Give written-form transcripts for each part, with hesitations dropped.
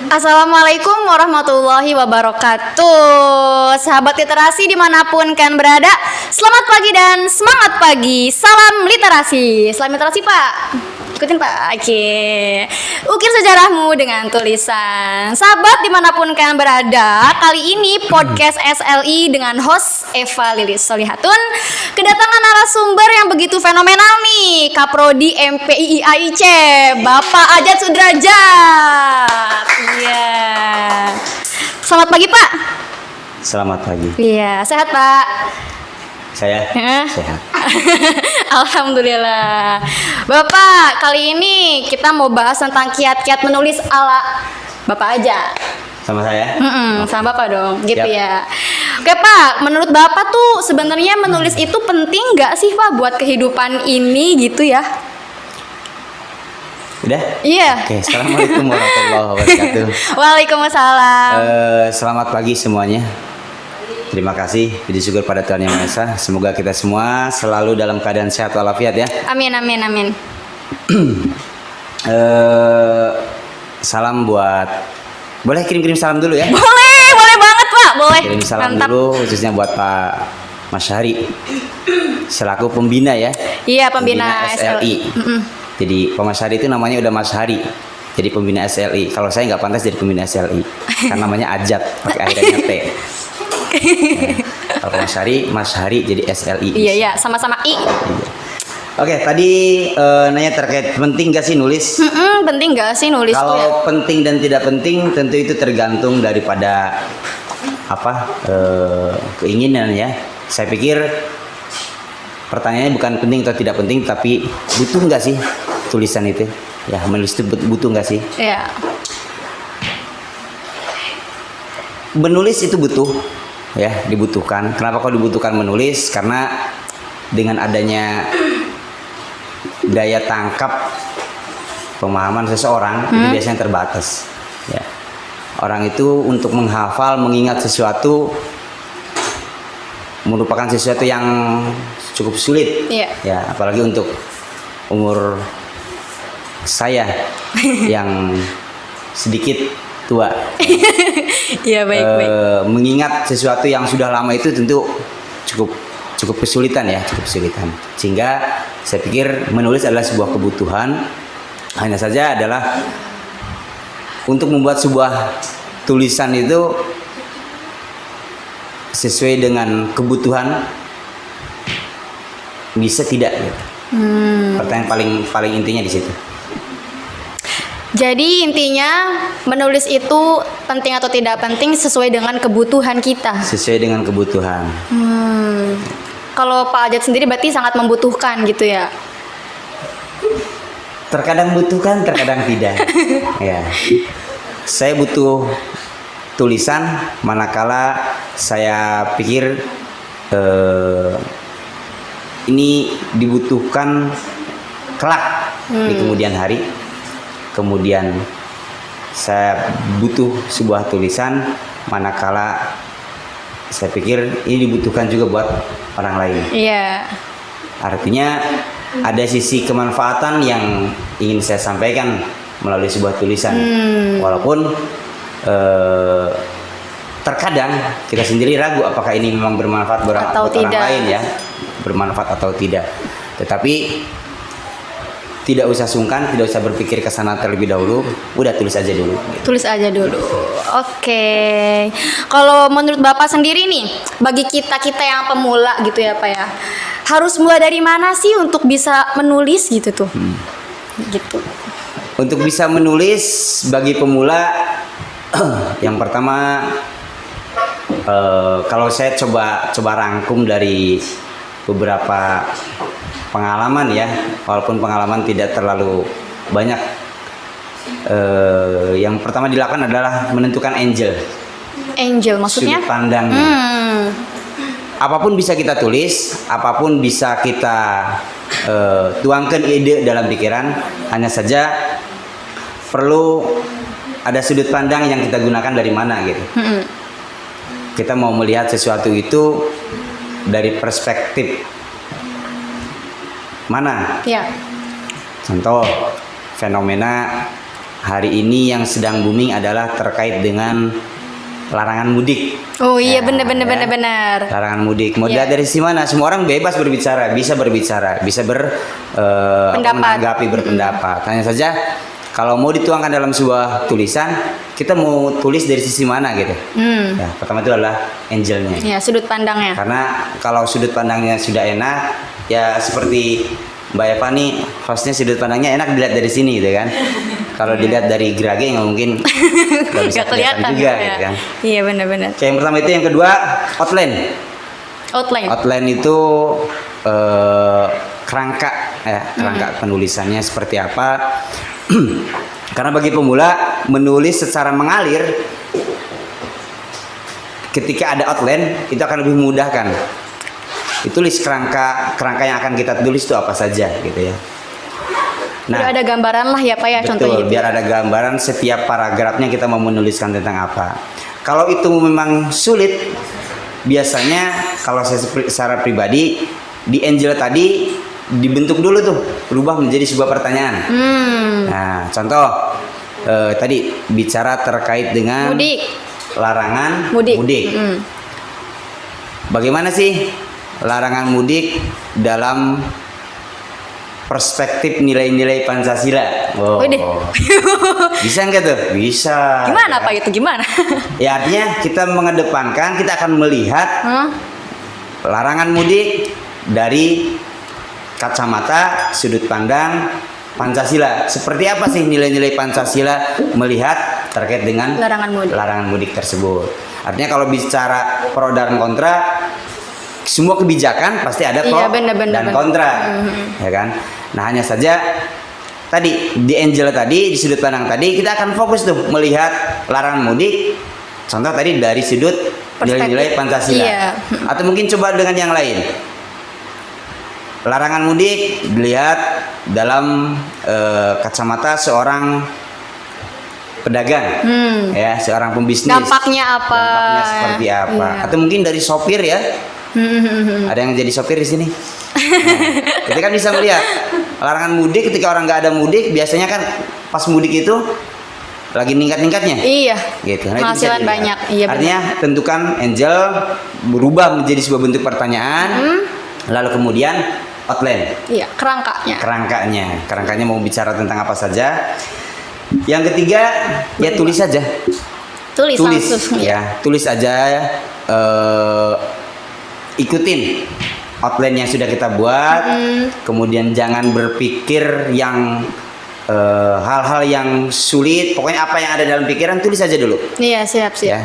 Assalamualaikum warahmatullahi wabarakatuh. Sahabat literasi dimanapun kalian berada, selamat pagi dan semangat pagi. Salam literasi. Salam literasi Pak. Ikutin Pak. Oke. Ukir sejarahmu dengan tulisan. Sahabat dimanapun kalian berada, kali ini podcast SLI dengan host Eva Lilis Solihatun kedatangan narasumber yang begitu fenomenal nih, Kaprodi MPI IAIC, Bapak Ajat Sudrajat. Iya. Selamat pagi Pak. Selamat pagi. Iya, sehat Pak. Saya sehat. Alhamdulillah. Bapak, kali ini kita mau bahas tentang kiat-kiat menulis ala Bapak aja. Sama saya? Sama Bapak dong, gitu Yap. ya. Oke Pak, menurut Bapak tuh sebenarnya menulis itu penting nggak sih Pak buat kehidupan ini gitu ya? Udah? Iya. Oke, assalamualaikum warahmatullahi wabarakatuh. Waalaikumsalam. Selamat pagi semuanya. Terima kasih, puji syukur pada Tuhan Yang Maha Esa. Semoga kita semua selalu dalam keadaan sehat walafiat ya. Amin, amin, amin. Salam buat, boleh kirim-kirim salam dulu ya? Boleh banget Pak, boleh. Kirim salam Mantap. dulu khususnya buat Pak Mas Hari selaku pembina ya. Iya, pembina SLI. Jadi Pak Mas Hari itu namanya udah Mas Hari. Jadi pembina SLI. Kalau saya nggak pantas jadi pembina SLI. Karena namanya Ajat pakai akhirnya T. Kalau Mas Hari jadi SLI. Iya, sama-sama I. Iya. Oke, tadi nanya terkait penting gak sih nulis? Penting gak sih nulis tuh ya? Kalau penting dan tidak penting tentu itu tergantung daripada keinginan ya. Saya pikir pertanyaannya bukan penting atau tidak penting, tapi butuh nggak sih tulisan itu? Ya, menulis itu butuh nggak sih? Iya. Menulis itu butuh, ya, dibutuhkan. Kenapa kok dibutuhkan menulis? Karena dengan adanya daya tangkap pemahaman seseorang itu biasanya terbatas. Ya. Orang itu untuk menghafal, mengingat sesuatu merupakan sesuatu yang cukup sulit. Iya. Ya, apalagi untuk umur saya yang sedikit tua. Iya, baik. Mengingat sesuatu yang sudah lama itu tentu cukup kesulitan ya, cukup kesulitan. Sehingga saya pikir menulis adalah sebuah kebutuhan. Hanya saja adalah untuk membuat sebuah tulisan itu sesuai dengan kebutuhan bisa tidak gitu. Pertanyaan paling intinya di situ. Jadi intinya menulis itu penting atau tidak penting sesuai dengan kebutuhan kita. Sesuai dengan kebutuhan. Kalau Pak Ajat sendiri berarti sangat membutuhkan gitu ya? Terkadang butuhkan, terkadang tidak. Ya. Saya butuh tulisan manakala saya pikir ini dibutuhkan kelak di kemudian hari. Kemudian saya butuh sebuah tulisan manakala saya pikir ini dibutuhkan juga buat orang lain. Iya. Artinya ada sisi kemanfaatan yang ingin saya sampaikan melalui sebuah tulisan. Walaupun terkadang kita sendiri ragu apakah ini memang bermanfaat buat orang lain ya, bermanfaat atau tidak. Tetapi tidak usah sungkan, tidak usah berpikir ke sana terlebih dahulu, udah tulis aja dulu. Tulis aja dulu. Oke. Kalau menurut Bapak sendiri nih, bagi kita yang pemula gitu ya Pak ya, harus mulai dari mana sih untuk bisa menulis gitu tuh? Gitu. Untuk bisa menulis bagi pemula, yang pertama kalau saya coba rangkum dari beberapa pengalaman ya, walaupun pengalaman tidak terlalu banyak. Yang pertama dilakukan adalah menentukan angel Maksudnya? sudut pandangnya. Apapun bisa kita tulis, apapun bisa kita tuangkan ide dalam pikiran, hanya saja perlu ada sudut pandang yang kita gunakan dari mana gitu. Kita mau melihat sesuatu itu dari perspektif mana? Ya. Contoh fenomena hari ini yang sedang booming adalah terkait dengan larangan mudik. Oh iya, Ya, benar. Larangan mudik. Mau Iya. dilihat dari sisi mana? Semua orang bebas berbicara, bisa menanggapi, berpendapat. Hanya saja kalau mau dituangkan dalam sebuah tulisan, kita mau tulis dari sisi mana gitu. Ya, pertama itu adalah angelnya. Ya, sudut pandangnya. Karena kalau sudut pandangnya sudah enak, ya seperti Mbak Eva nih, hostnya sudut pandangnya enak dilihat dari sini gitu kan. Kalau dilihat dari Grage nggak mungkin nggak bisa Nggak kelihatan juga gitu ya. gitu kan. Iya, benar. Oke, yang pertama itu, yang kedua outline. Outline. Outline itu kerangka ya, kerangka penulisannya seperti apa. Karena bagi pemula menulis secara mengalir, ketika ada outline itu akan lebih memudahkan. Ditulis kerangka yang akan kita tulis itu apa saja gitu ya. Udah ada gambaran lah ya Pak ya, contohnya. Betul, biar ada gambaran setiap paragrafnya kita mau menuliskan tentang apa. Kalau itu memang sulit, biasanya kalau saya secara pribadi di Angel tadi dibentuk dulu tuh, berubah menjadi sebuah pertanyaan. Nah, contoh tadi bicara terkait dengan Mudik. larangan Mudik. Bagaimana sih larangan mudik dalam perspektif nilai-nilai Pancasila? Oh, Widih. bisa nggak tuh? Bisa. Gimana ya. Pak itu? Gimana? Ya, artinya kita mengedepankan, kita akan melihat larangan mudik dari kacamata sudut pandang Pancasila. Seperti apa sih nilai-nilai Pancasila melihat terkait dengan larangan mudik tersebut? Artinya kalau bicara pro dan kontra, semua kebijakan pasti ada pro dan kontra, ya kan? Nah, hanya saja tadi di Angel tadi, di sudut pandang tadi, kita akan fokus tuh melihat larangan mudik. Contoh tadi dari sudut nilai-nilai Pancasila, atau mungkin coba dengan yang lain. Larangan mudik dilihat dalam kacamata seorang pedagang, ya, seorang pembisnis. Dampaknya apa? Dampaknya seperti apa? Iya. Atau mungkin dari sopir ya. Ada yang jadi sopir di sini. Nah, kita kan bisa melihat larangan mudik ketika orang nggak ada mudik, biasanya kan pas mudik itu lagi ningkat-ningkatnya. Iya. Gitu. Nah, penghasilan banyak. Iya, artinya tentukan Angel berubah menjadi sebuah bentuk pertanyaan, lalu kemudian outline. Iya, kerangkanya. Kerangkanya mau bicara tentang apa saja. Yang ketiga, ya tulis saja. Tulis langsung. Ya, tulis aja. Ikutin outline yang sudah kita buat. Kemudian jangan berpikir yang hal-hal yang sulit. Pokoknya apa yang ada dalam pikiran tulis saja dulu. Iya, siap. Ya,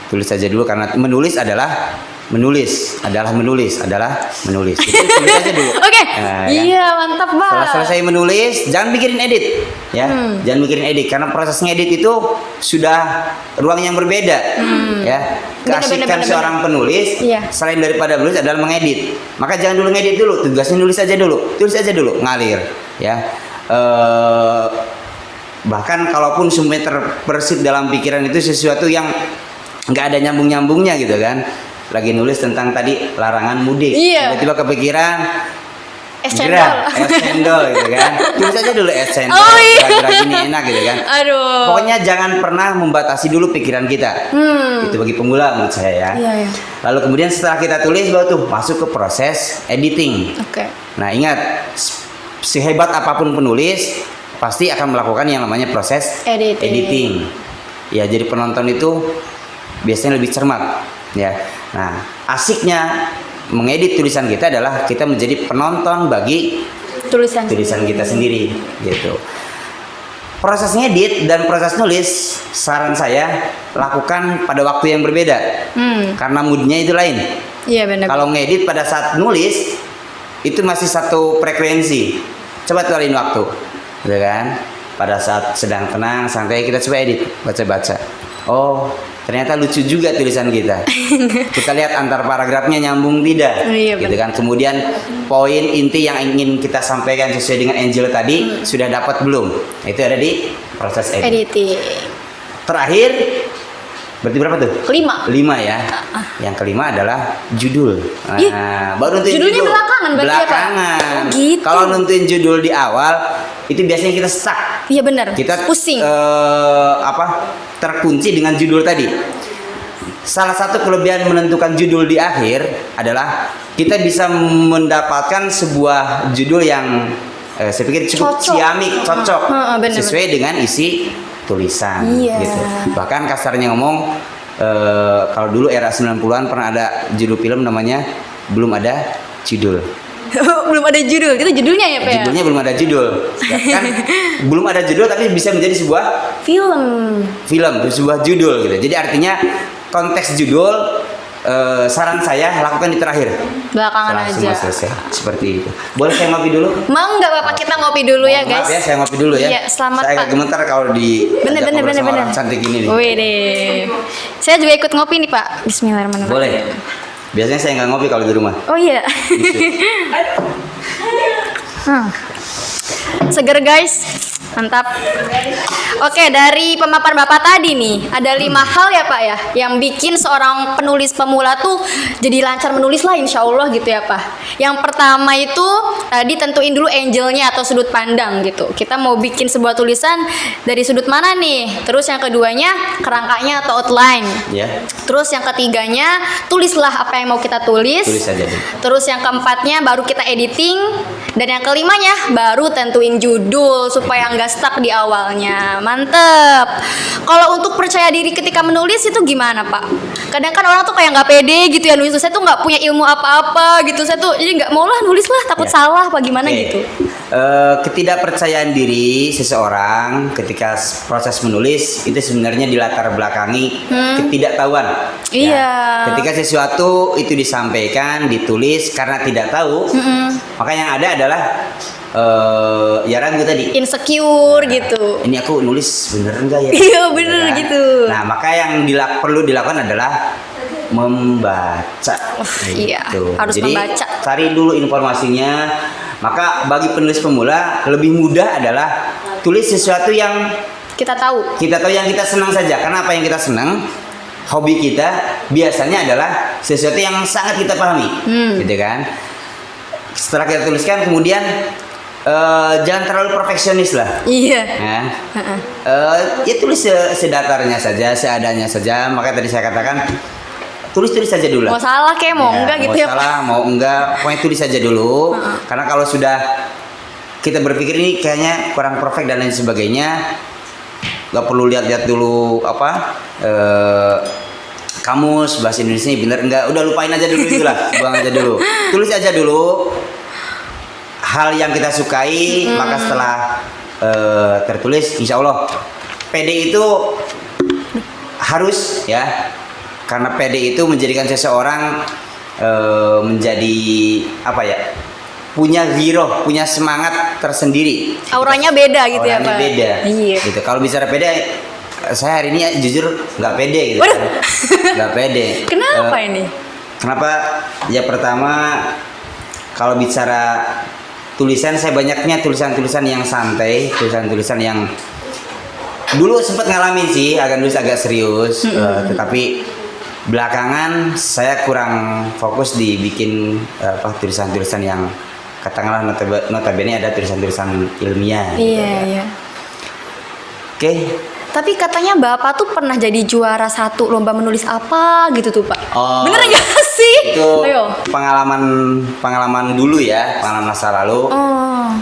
tulis saja dulu, karena menulis adalah menulis. Itu tulis aja dulu. Oke. Nah, iya, mantap setelah banget. selesai menulis, jangan mikirin edit, ya. Jangan mikirin edit, karena proses ngedit itu sudah ruang yang berbeda, ya. Keasikan seorang penulis, selain daripada menulis adalah mengedit. Maka jangan dulu ngedit dulu, tugasnya tulis aja dulu, ngalir, ya. Bahkan kalaupun semuanya terbersit dalam pikiran itu sesuatu yang nggak ada nyambungnya gitu kan. Lagi nulis tentang tadi larangan mudik, tiba-tiba kepikiran es cendol gitu kan. Tulis aja dulu es cendol. Oh, iya. Kira-kira gini enak gitu kan. Aduh. Pokoknya jangan pernah membatasi dulu pikiran kita. Itu bagi pemula menurut saya ya. Iya. Lalu kemudian setelah kita tulis, baru tuh masuk ke proses editing. Oke. Nah, ingat, sehebat apapun penulis pasti akan melakukan yang namanya proses editing. Ya, jadi penonton itu biasanya lebih cermat, ya. Nah, asiknya mengedit tulisan kita adalah kita menjadi penonton bagi tulisan kita sendiri, gitu. Proses ngedit dan proses nulis, saran saya lakukan pada waktu yang berbeda, karena moodnya itu lain. Iya, benar. Kalau ngedit pada saat nulis itu masih satu frekuensi. Coba tuarin waktu, gitu kan? Pada saat sedang tenang, santai, kita coba edit, baca-baca. Oh, ternyata lucu juga tulisan kita. Kita lihat antar paragrafnya nyambung tidak, gitu kan? Kemudian poin inti yang ingin kita sampaikan sesuai dengan Angel tadi sudah dapat belum? Itu ada di proses editing. Terakhir, berarti berapa tuh? 5 ya. Yang kelima adalah judul. Nah, baru nentuin judulnya judul. belakangan berarti ya, Pak? Oh, gitu. Kalau nentuin judul di awal, itu biasanya kita stuck. Iya benar. Kita Pusing. terkunci dengan judul tadi. Salah satu kelebihan menentukan judul di akhir adalah kita bisa mendapatkan sebuah judul yang saya pikir cukup Cocok. ciamik, cocok, Bener, sesuai dengan isi tulisan. Iya. Gitu. Bahkan kasarnya ngomong, kalau dulu era 90-an pernah ada judul film namanya Belum Ada Judul. Belum ada judul. Itu judulnya ya, Pak? Ya? Judulnya belum ada judul. Kan belum ada judul tapi bisa menjadi sebuah Film. sebuah judul gitu. Jadi artinya konteks judul, saran saya lakukan di terakhir. Belakangan Setelah semua aja. selesai. Seperti itu. Boleh saya ngopi dulu? Mau nggak Bapak kita ngopi dulu ya, Maaf guys? ya, saya ngopi dulu ya. Iya, selamat, Saya agak Pak. gemetar kalau di Bener. orang cantik ini nih. Wih deh. Saya juga ikut ngopi nih, Pak. Bismillahirrahmanirrahim. Boleh. Biasanya saya nggak ngopi kalau di rumah. Oh iya. Gitu. Seger guys, mantap. Oke, dari pemaparan Bapak tadi nih, ada 5 hal ya Pak ya, yang bikin seorang penulis pemula tuh jadi lancar menulis lah insya Allah gitu ya Pak. Yang pertama itu tadi tentuin dulu angle-nya atau sudut pandang gitu. Kita mau bikin sebuah tulisan dari sudut mana nih? Terus yang keduanya kerangkanya atau outline. Ya, Terus yang ketiganya tulislah apa yang mau kita tulis. tulis aja deh. Terus yang keempatnya baru kita editing. Dan yang kelimanya baru tentuin judul supaya nggak stuck di awalnya. Mantep. Kalau untuk percaya diri ketika menulis itu gimana Pak? Kadang kan orang tuh kayak nggak pede gitu ya nulis. Saya tuh nggak punya ilmu apa-apa gitu. Saya tuh jadi nggak mau lah nulis lah takut Ya. salah apa gimana Oke. gitu. Ketidakpercayaan diri seseorang ketika proses menulis itu sebenarnya dilatar belakangi ketidaktahuan. Iya. Ya. Ketika sesuatu itu disampaikan, ditulis karena tidak tahu, maka yang ada adalah ya ragu tadi. Insecure gitu. Ini aku nulis bener enggak ya? Iya, bener gitu. Nah, maka yang perlu dilakukan adalah membaca. Iya, Gitu. harus Jadi, membaca. cari dulu informasinya. Maka bagi penulis pemula lebih mudah adalah tulis sesuatu yang Kita tahu. yang kita senang saja. Karena apa yang kita senang, hobi kita biasanya adalah sesuatu yang sangat kita pahami, gitu kan? Setelah kita tuliskan, kemudian jangan terlalu perfeksionis lah. Iya. Ya. Ya tulis sedatarnya saja, seadanya saja. Makanya tadi saya katakan tulis saja dulu. Mau salah kayak mau Ya, enggak gitu ya mau salah, mau enggak, pokoknya tulis saja dulu. Karena kalau sudah kita berpikir ini kayaknya kurang perfect dan lain sebagainya, nggak perlu lihat-lihat dulu kamus bahasa Indonesia bener enggak, udah lupain aja dulu itulah, buang aja dulu. Tulis aja dulu hal yang kita sukai, maka setelah tertulis, insya Allah PD itu harus ya, karena PD itu menjadikan seseorang menjadi apa ya, punya giroh, punya semangat tersendiri. Auranya beda gitu ya Orangnya Pak. beda. Iya. Gitu. Kalau bicara pede, saya hari ini jujur nggak pede gitu. Waduh. Nggak pede. Kenapa ini? Kenapa? Ya pertama, kalau bicara tulisan, saya banyaknya tulisan-tulisan yang santai, tulisan-tulisan yang dulu sempat ngalamin sih, agak serius, tetapi belakangan saya kurang fokus di bikin tulisan-tulisan yang katakanlah notabene ada tulisan-tulisan ilmiah. Iya. Oke. Tapi katanya Bapak tuh pernah jadi juara 1 lomba menulis apa gitu tuh Pak. Oh. Bener gak sih? Itu Ayo. pengalaman dulu ya, pengalaman masa lalu. Oh.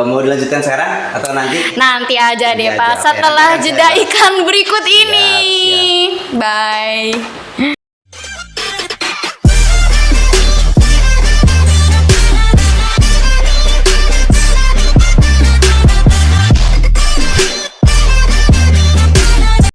Mau dilanjutkan sekarang atau nanti? Nanti aja Nanti deh aja, Pak oke. setelah Nanti jeda aja. iklan berikut ini. Siap. Bye.